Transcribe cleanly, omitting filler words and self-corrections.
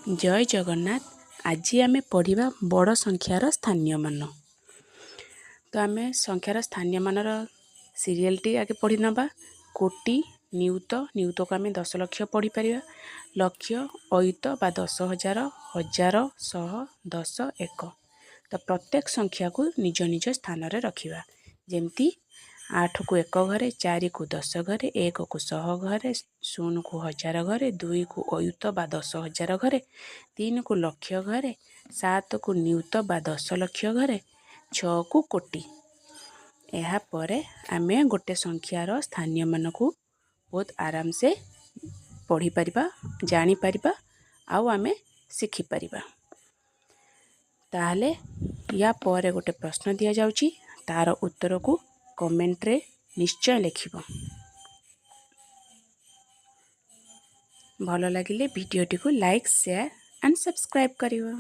जय जगन्नाथ। आज आमे पढ़िबा बड़ संख्यार स्थानीय मान। तो आमे संख्यार स्थानीय मानर सीरियल टी आगे पढ़ी नबा। कोटि नियुत को आमे 10 लक्ष पढ़ी परिबा। लक्ष अयुत बा 10,000 हजार 100 10 1। तो प्रत्येक संख्या को निज निज स्थान रे रखिबा। जेमती 8 को 1 घरे, 4 को 10 घरे, 1 को 100 घरे, 0 को 1000 घरे, 2 को अयुत बा 10,000 घरे, 3 को लक्ष घरे, 7 को नियुत बा 10 लक्ष घरे, 6 को कोटि। ଏହା ପରେ ଆମେ गोटे संख्यार स्थानीय मान को बहुत आराम से पढ़ी परिबा, जानी परिबा, आउ आमे सिखि परिबा। ताहले या ପରେ गोटे प्रश्न दिया जाउची, तार उत्तर को कमेंट रे निश्चय लिखिबो। भलो लागिले वीडियोटी को लाइक, शेयर एंड सब्सक्राइब करिवो।